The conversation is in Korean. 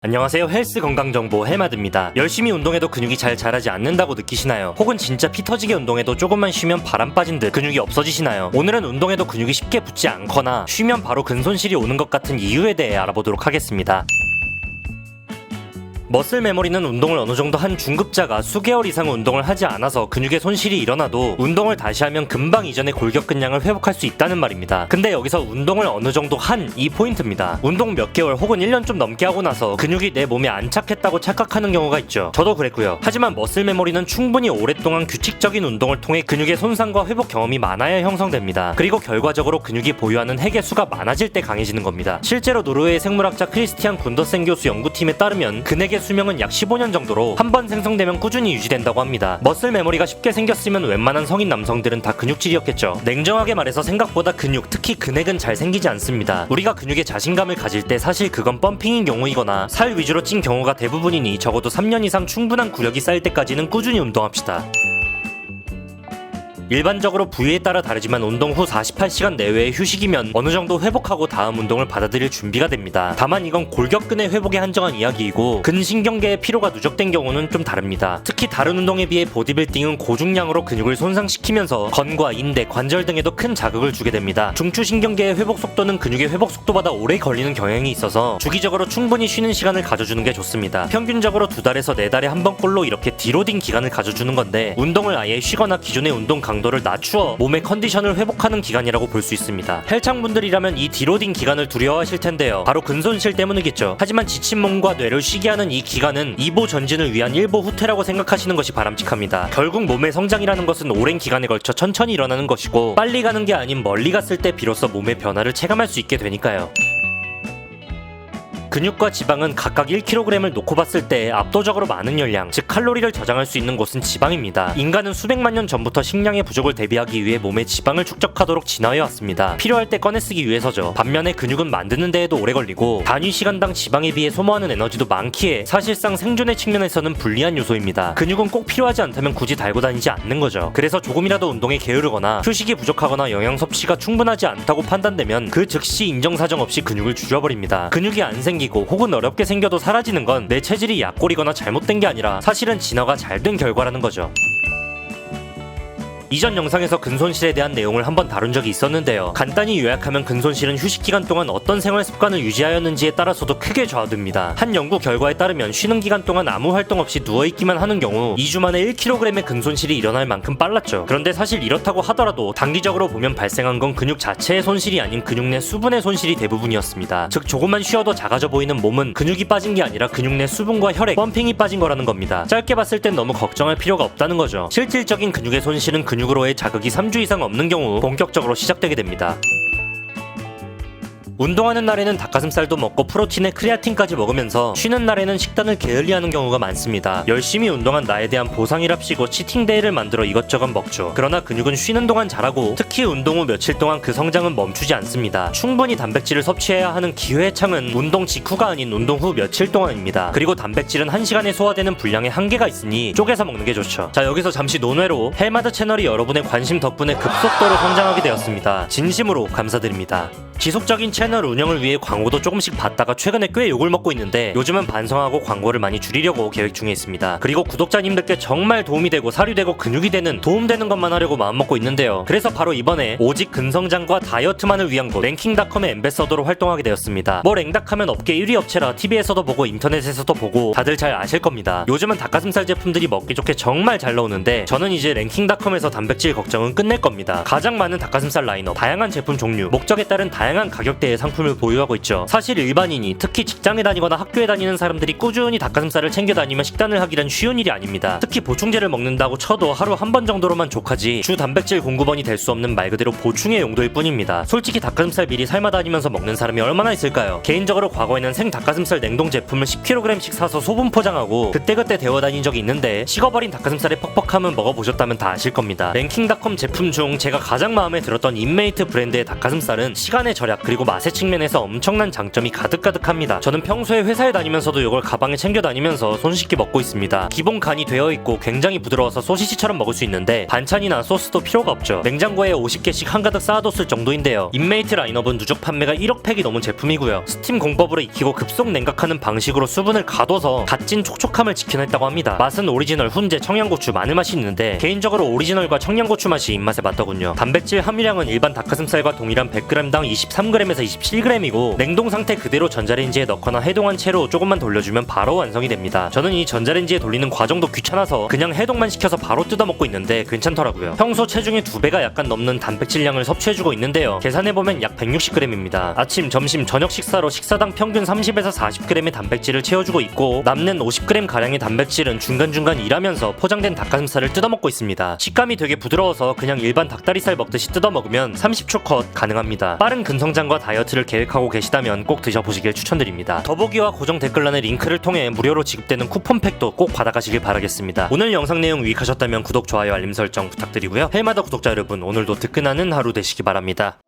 안녕하세요. 헬스 건강정보 헬마드입니다. 열심히 운동해도 근육이 잘 자라지 않는다고 느끼시나요? 혹은 진짜 피 터지게 운동해도 조금만 쉬면 바람 빠진 듯 근육이 없어지시나요? 오늘은 운동해도 근육이 쉽게 붙지 않거나 쉬면 바로 근손실이 오는 것 같은 이유에 대해 알아보도록 하겠습니다. 머슬 메모리는 운동을 어느 정도 한 중급자가 수개월 이상 운동을 하지 않아서 근육의 손실이 일어나도 운동을 다시 하면 금방 이전의 골격근량을 회복할 수 있다는 말입니다. 근데 여기서 운동을 어느 정도 한 이 포인트입니다. 운동 몇 개월 혹은 1년 좀 넘게 하고 나서 근육이 내 몸에 안착했다고 착각하는 경우가 있죠. 저도 그랬고요. 하지만 머슬 메모리는 충분히 오랫동안 규칙적인 운동을 통해 근육의 손상과 회복 경험이 많아야 형성됩니다. 그리고 결과적으로 근육이 보유하는 핵의 수가 많아질 때 강해지는 겁니다. 실제로 노르웨이 생물학자 크리스티안 군더센 교수 연구팀에 따르면 근액의 수명은 약 15년 정도로 한 번 생성되면 꾸준히 유지된다고 합니다. 머슬 메모리가 쉽게 생겼으면 웬만한 성인 남성들은 다 근육질이었겠죠. 냉정하게 말해서 생각보다 근육, 특히 근액은 잘 생기지 않습니다. 우리가 근육에 자신감을 가질 때 사실 그건 펌핑인 경우이거나 살 위주로 찐 경우가 대부분이니 적어도 3년 이상 충분한 구력이 쌓일 때까지는 꾸준히 운동합시다. 일반적으로 부위에 따라 다르지만 운동 후 48시간 내외의 휴식이면 어느 정도 회복하고 다음 운동을 받아들일 준비가 됩니다. 다만 이건 골격근의 회복에 한정한 이야기이고 근신경계의 피로가 누적된 경우는 좀 다릅니다. 특히 다른 운동에 비해 보디빌딩은 고중량으로 근육을 손상시키면서 건과 인대, 관절 등에도 큰 자극을 주게 됩니다. 중추신경계의 회복 속도는 근육의 회복 속도보다 오래 걸리는 경향이 있어서 주기적으로 충분히 쉬는 시간을 가져주는 게 좋습니다. 평균적으로 2달에서 4달에 한 번꼴로 이렇게 디로딩 기간을 가져주는 건데 운동을 아예 쉬거나 기존의 운동 강도를 낮추어 몸의 컨디션을 회복하는 기간이라고 볼 수 있습니다. 헬창분들이라면 이 디로딩 기간을 두려워하실 텐데요. 바로 근손실 때문이겠죠. 하지만 지친 몸과 뇌를 쉬게 하는 이 기간은 이보 전진을 위한 일보 후퇴라고 생각하시는 것이 바람직합니다. 결국 몸의 성장이라는 것은 오랜 기간에 걸쳐 천천히 일어나는 것이고 빨리 가는 게 아닌 멀리 갔을 때 비로소 몸의 변화를 체감할 수 있게 되니까요. 근육과 지방은 각각 1kg을 놓고 봤을 때 압도적으로 많은 열량, 즉 칼로리를 저장할 수 있는 곳은 지방입니다. 인간은 수백만 년 전부터 식량의 부족을 대비하기 위해 몸에 지방을 축적하도록 진화해왔습니다. 필요할 때 꺼내쓰기 위해서죠. 반면에 근육은 만드는 데에도 오래 걸리고 단위 시간당 지방에 비해 소모하는 에너지도 많기에 사실상 생존의 측면에서는 불리한 요소입니다. 근육은 꼭 필요하지 않다면 굳이 달고 다니지 않는 거죠. 그래서 조금이라도 운동에 게으르거나 휴식이 부족하거나 영양 섭취가 충분하지 않다고 판단되면 그 즉시 인정사정 없이 근육을 줄여버립니다. 근육이 안 생기고 혹은 어렵게 생겨도 사라지는 건 내 체질이 약골이거나 잘못된 게 아니라 사실은 진화가 잘 된 결과라는 거죠. 이전 영상에서 근손실에 대한 내용을 한번 다룬 적이 있었는데요. 간단히 요약하면 근손실은 휴식 기간 동안 어떤 생활 습관을 유지하였는지에 따라서도 크게 좌우됩니다. 한 연구 결과에 따르면 쉬는 기간 동안 아무 활동 없이 누워있기만 하는 경우 2주 만에 1kg의 근손실이 일어날 만큼 빨랐죠. 그런데 사실 이렇다고 하더라도 단기적으로 보면 발생한 건 근육 자체의 손실이 아닌 근육 내 수분의 손실이 대부분이었습니다. 즉 조금만 쉬어도 작아져 보이는 몸은 근육이 빠진 게 아니라 근육 내 수분과 혈액, 펌핑이 빠진 거라는 겁니다. 짧게 봤을 땐 너무 걱정할 필요가 없다는 거죠. 실질적인 근육의 손실은 근육으로의 자극이 3주 이상 없는 경우 본격적으로 시작되게 됩니다. 운동하는 날에는 닭가슴살도 먹고 프로틴에 크레아틴까지 먹으면서 쉬는 날에는 식단을 게을리하는 경우가 많습니다. 열심히 운동한 나에 대한 보상이랍시고 치팅데이를 만들어 이것저것 먹죠. 그러나 근육은 쉬는 동안 자라고 특히 운동 후 며칠 동안 그 성장은 멈추지 않습니다. 충분히 단백질을 섭취해야 하는 기회의 창은 운동 직후가 아닌 운동 후 며칠 동안입니다. 그리고 단백질은 1시간에 소화되는 분량의 한계가 있으니 쪼개서 먹는 게 좋죠. 자, 여기서 잠시 논외로 헬마드 채널이 여러분의 관심 덕분에 급속도로 성장하게 되었습니다. 진심으로 감사드립니다. 지속적인 채널 운영을 위해 광고도 조금씩 받다가 최근에 꽤 욕을 먹고 있는데 요즘은 반성하고 광고를 많이 줄이려고 계획 중에 있습니다. 그리고 구독자님들께 정말 도움이 되고 살이 되고 근육이 되는 도움되는 것만 하려고 마음먹고 있는데요. 그래서 바로 이번에 오직 근성장과 다이어트만을 위한 곳 랭킹닷컴의 엠베서더로 활동하게 되었습니다. 뭐 랭닥하면 업계 1위 업체라 TV에서도 보고 인터넷에서도 보고 다들 잘 아실 겁니다. 요즘은 닭가슴살 제품들이 먹기 좋게 정말 잘 나오는데 저는 이제 랭킹닷컴에서 단백질 걱정은 끝낼 겁니다. 가장 많은 닭가슴살 라인업, 다양한 제품 종류, 목적에 따른 다양한 가격대의 상품을 보유하고 있죠. 사실 일반인이 특히 직장에 다니거나 학교에 다니는 사람들이 꾸준히 닭가슴살을 챙겨 다니며 식단을 하기란 쉬운 일이 아닙니다. 특히 보충제를 먹는다고 쳐도 하루 한 번 정도로만 족하지 주 단백질 공급원이 될 수 없는 말 그대로 보충의 용도일 뿐입니다. 솔직히 닭가슴살 미리 삶아 다니면서 먹는 사람이 얼마나 있을까요? 개인적으로 과거에는 생 닭가슴살 냉동 제품을 10kg씩 사서 소분 포장하고 그때그때 데워 다닌 적이 있는데 식어버린 닭가슴살의 퍽퍽함은 먹어보셨다면 다 아실 겁니다. 랭킹닷컴 제품 중 제가 가장 마음에 들었던 인메이트 브랜드의 닭가슴살은 시간의 절약 그리고 맛의 측면에서 엄청난 장점이 가득가득합니다. 저는 평소에 회사에 다니면서도 이걸 가방에 챙겨 다니면서 손쉽게 먹고 있습니다. 기본 간이 되어 있고 굉장히 부드러워서 소시지처럼 먹을 수 있는데 반찬이나 소스도 필요가 없죠. 냉장고에 50개씩 한가득 쌓아뒀을 정도인데요. 인메이트 라인업은 누적 판매가 1억 팩이 넘은 제품이고요. 스팀 공법으로 익히고 급속 냉각하는 방식으로 수분을 가둬서 갓 찐 촉촉함을 지켜냈다고 합니다. 맛은 오리지널, 훈제, 청양고추 많은 맛이 있는데 개인적으로 오리지널과 청양고추 맛이 입맛에 맞더군요. 단백질 함유량은 일반 닭가슴살과 동일한 100g당 23g에서 27g이고 냉동 상태 그대로 전자레인지에 넣거나 해동한 채로 조금만 돌려주면 바로 완성이 됩니다. 저는 이 전자레인지에 돌리는 과정도 귀찮아서 그냥 해동만 시켜서 바로 뜯어먹고 있는데 괜찮더라고요. 평소 체중의 2배가 약간 넘는 단백질량을 섭취해주고 있는데요. 계산해보면 약 160g입니다. 아침, 점심, 저녁 식사로 식사당 평균 30에서 40g의 단백질을 채워주고 있고 남는 50g 가량의 단백질은 중간중간 일하면서 포장된 닭가슴살을 뜯어먹고 있습니다. 식감이 되게 부드러워서 그냥 일반 닭다리살 먹듯이 뜯어먹으면 30초 컷 가능합니다. 빠른 근성장과 다이어트를 계획하고 계시다면 꼭 드셔보시길 추천드립니다. 더보기와 고정 댓글란의 링크를 통해 무료로 지급되는 쿠폰팩도 꼭 받아가시길 바라겠습니다. 오늘 영상 내용 유익하셨다면 구독, 좋아요, 알림 설정 부탁드리고요. 헬마더 구독자 여러분, 오늘도 뜨끈하는 하루 되시기 바랍니다.